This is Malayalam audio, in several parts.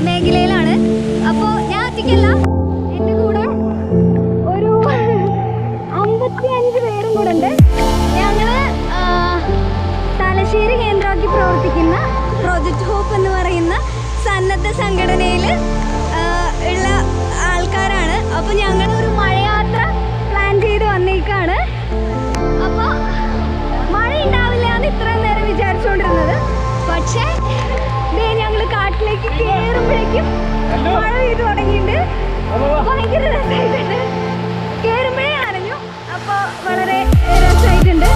മേഖലയിലാണ്. അപ്പോൾ ഞാൻ ഒറ്റയ്ക്കല്ല, എൻ്റെ കൂടെ ഒരു 55 പേരും കൂടെ ഉണ്ട്. ഞങ്ങൾ തലശ്ശേരി കേന്ദ്രമാക്കി പ്രവർത്തിക്കുന്ന പ്രോജക്റ്റ് ഹോപ്പ് എന്ന് പറയുന്ന സന്നദ്ധ സംഘടനയിൽ ഉള്ള ആൾക്കാരാണ്. അപ്പോൾ ഞങ്ങളൊരു മഴയാത്ര പ്ലാൻ ചെയ്ത് വന്നേക്കാണ്. അപ്പോൾ മഴ ഉണ്ടാവില്ല എന്ന് ഇത്രയും നേരം വിചാരിച്ചുകൊണ്ടിരുന്നത്. പക്ഷേ ഞങ്ങൾ കാട്ടിലേക്ക് കയറുമ്പോഴേക്കും മഴ പെയ്ത് തുടങ്ങിയിട്ടുണ്ട്. ഭയങ്കര രസമായിട്ടുണ്ട്. കയറുമ്പോഴേ നനഞ്ഞു. അപ്പോൾ വളരെ രസമായിട്ടുണ്ട്.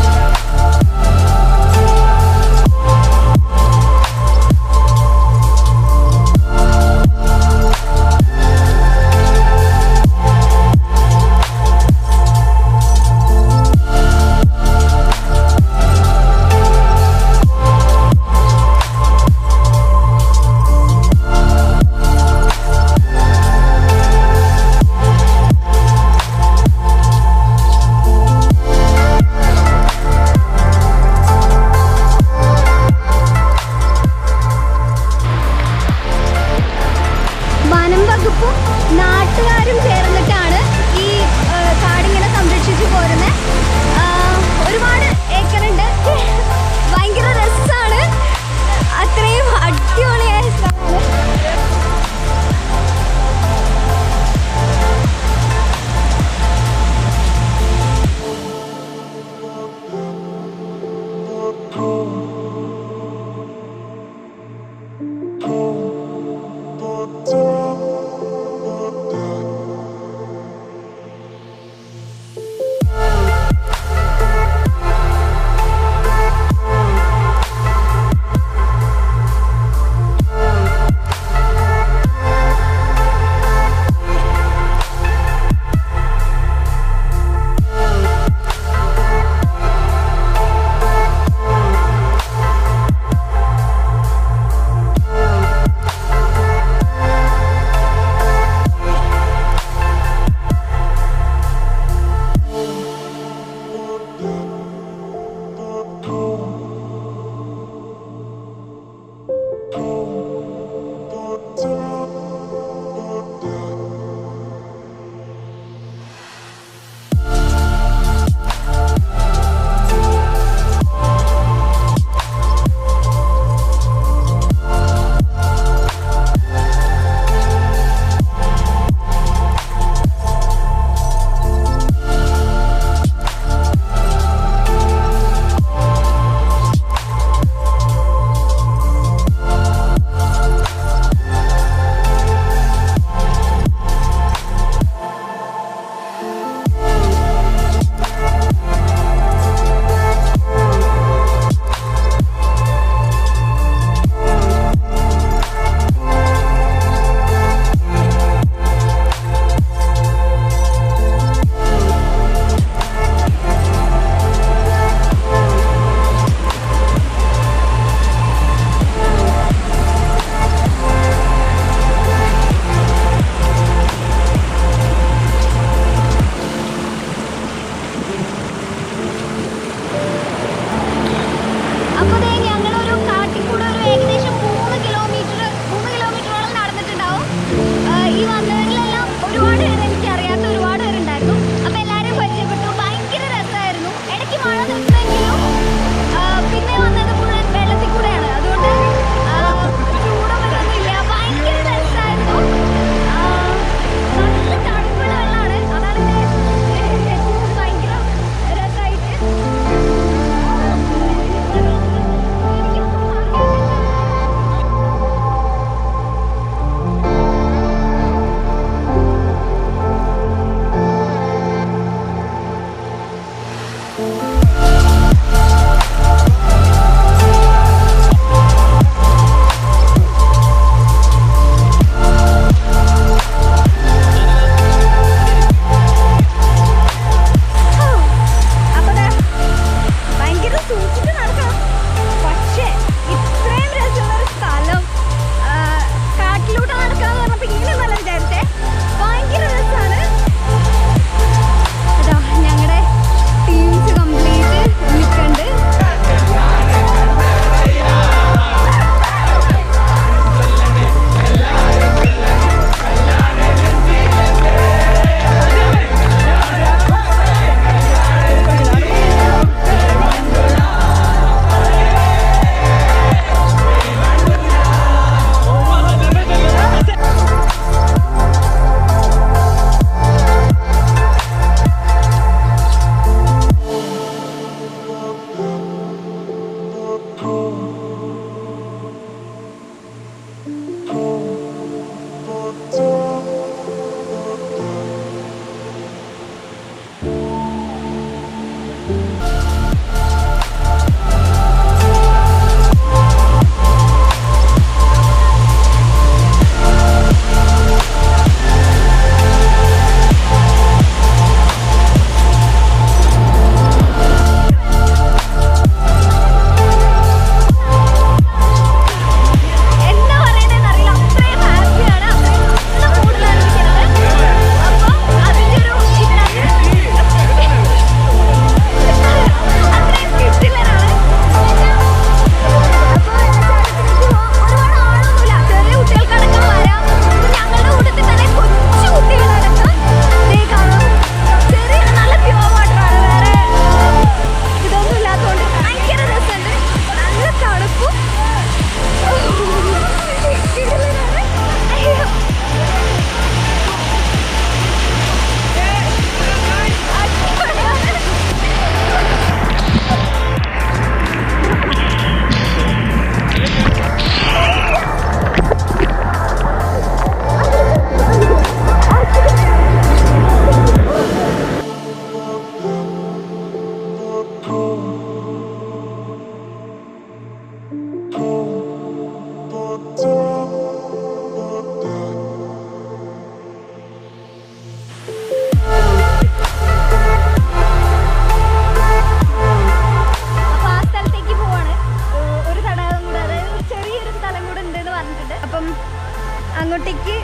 അങ്ങോട്ടേക്ക്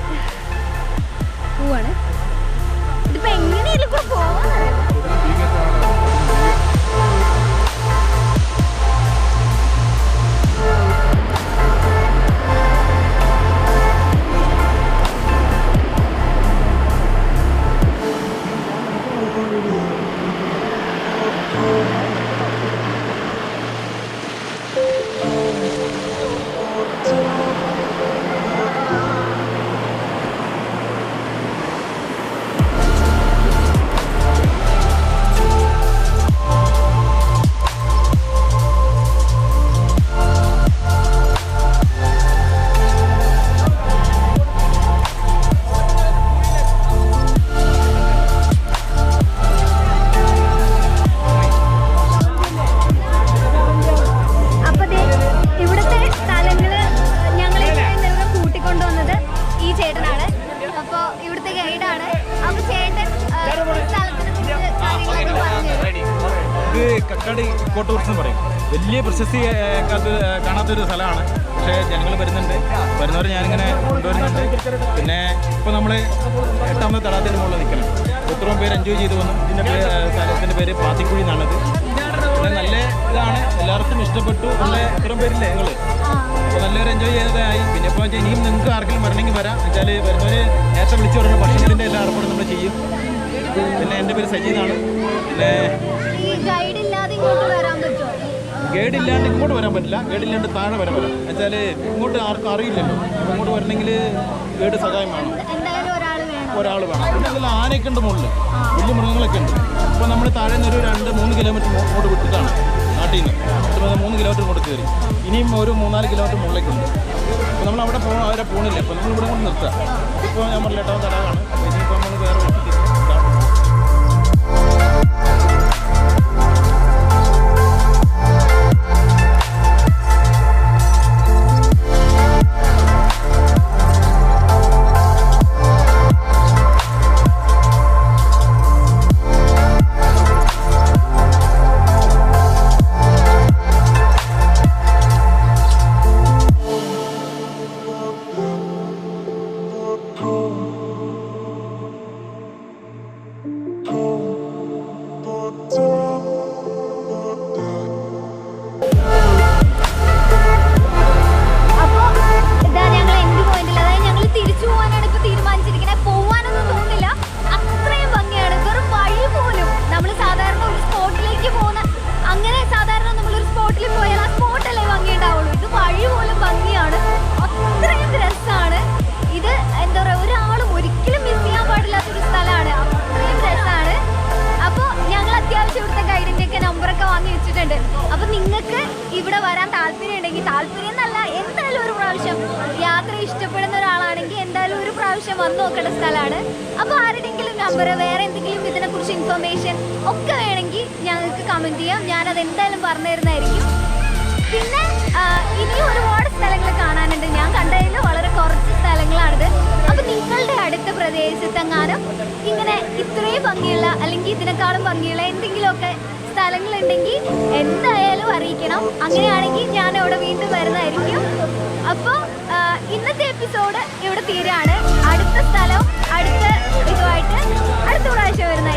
പോവാണ്. ഇതിപ്പോ എങ്ങനെയാലും കൂടെ പോവാന്നറിയാം. കക്കാട് ഇക്കോടൂറിസം പറയും. വലിയ പ്രശസ്തി കാണാത്തൊരു സ്ഥലമാണ്. പക്ഷേ ജനങ്ങൾ വരുന്നവർ ഞാനിങ്ങനെ കൊണ്ടുവരുന്നുണ്ട്. പിന്നെ ഇപ്പോൾ നമ്മൾ 8ാമത്തെ തടാകത്തിൻ്റെ മുകളിൽ നിൽക്കണം. ഇത്രയും പേര് എൻജോയ് ചെയ്ത് വന്നു. സ്ഥലത്തിൻ്റെ പേര് പാത്തിക്കുഴി എന്നാണത്. പിന്നെ നല്ല ഇതാണ്, എല്ലാവർക്കും ഇഷ്ടപ്പെട്ടു. നല്ല ഇത്രയും പേരില്ലേ നിങ്ങൾ, അപ്പോൾ നല്ലൊരു എൻജോയ് ചെയ്തതായി. പിന്നെ ഇപ്പോൾ ഇനിയും നിങ്ങൾക്ക് ആർക്കെങ്കിലും വരണമെങ്കിൽ വരാം. വെച്ചാൽ വരുന്നവർ നേരത്തെ വിളിച്ചു പറഞ്ഞ ഭക്ഷണത്തിൻ്റെ എല്ലാ ഏർപ്പാടും നമ്മൾ ചെയ്യും. പിന്നെ എൻ്റെ പേര് സജീദാണ്. പിന്നെ ഗൈഡ് ഇല്ലാണ്ട് ഇങ്ങോട്ട് വരാൻ പറ്റില്ല. ഗൈഡ് ഇല്ലാണ്ട് താഴെ വരാൻ പറ്റില്ല. എന്നുവെച്ചാൽ ഇങ്ങോട്ട് ആർക്കും അറിയില്ലല്ലോ. അപ്പോൾ ഇങ്ങോട്ട് വരണമെങ്കിൽ ഗൈഡ് സഹായം വേണം, ഒരാൾ വേണം. പിന്നെ അതിൽ ആനയൊക്കെ ഉണ്ട് മുകളിൽ, വലിയ മൃഗങ്ങളൊക്കെ ഉണ്ട്. അപ്പോൾ നമ്മൾ താഴെ നിന്ന് ഒരു 2-3 കിലോമീറ്റർ ഇങ്ങോട്ട് വിട്ടിട്ടാണ് നാട്ടിൽ നിന്ന് 3 കിലോമീറ്റർ ഇങ്ങോട്ട് കയറി. ഇനിയും ഒരു 3-4 കിലോമീറ്റർ മുകളിലേക്കുണ്ട്. അപ്പോൾ നമ്മൾ അവിടെ അവരെ പോകണില്ല. അപ്പോൾ നമ്മൾ ഇവിടെ കൊണ്ട് നിർത്തുക. ഇപ്പോൾ ഞാൻ പറഞ്ഞ 8ാമത്തെ തടാകമാണ്. ഇനിയിപ്പോൾ നമ്മൾ വേറെ അപ്പോൾ നിങ്ങൾക്ക് ഇവിടെ വരാൻ താല്പര്യം ഉണ്ടെങ്കിൽ, താല്പര്യം എന്നല്ല എന്തായാലും ഒരു പ്രാവശ്യം യാത്ര ഇഷ്ടപ്പെടുന്ന ഒരാളാണെങ്കിൽ എന്തായാലും ഒരു പ്രാവശ്യം വന്ന് നോക്കേണ്ട സ്ഥലമാണ്. അപ്പോൾ ആരുടെയെങ്കിലും നമ്പർ, വേറെ എന്തെങ്കിലും ഇതിനെക്കുറിച്ച് ഇൻഫർമേഷൻ ഒക്കെ വേണമെങ്കിൽ ഞങ്ങൾക്ക് കമൻറ്റ് ചെയ്യാം. ഞാനത് എന്തായാലും പറഞ്ഞു തരുന്നതായിരിക്കും. പിന്നെ ഇനിയും ഒരുപാട് സ്ഥലങ്ങൾ കാണാനുണ്ട്. ഞാൻ കണ്ടതിൽ വളരെ കുറച്ച് സ്ഥലങ്ങളാണിത്. അപ്പോൾ നിങ്ങളുടെ അടുത്ത പ്രദേശത്തെങ്ങാനും ഇങ്ങനെ ഇത്രയും ഭംഗിയുള്ള അല്ലെങ്കിൽ ഇതിനേക്കാളും ഭംഗിയുള്ള എന്തെങ്കിലുമൊക്കെ സ്ഥലങ്ങളുണ്ടെങ്കിൽ എന്തായാലും അറിയിക്കണം. അങ്ങനെയാണെങ്കിൽ ഞാൻ അവിടെ വീണ്ടും വരുന്നതായിരിക്കും. അപ്പോൾ ഇന്നത്തെ എപ്പിസോഡ് ഇവിടെ തീരാണ്. അടുത്ത സ്ഥലം അടുത്ത ഇതുമായിട്ട് അടുത്ത പ്രാവശ്യം വരുന്നത്.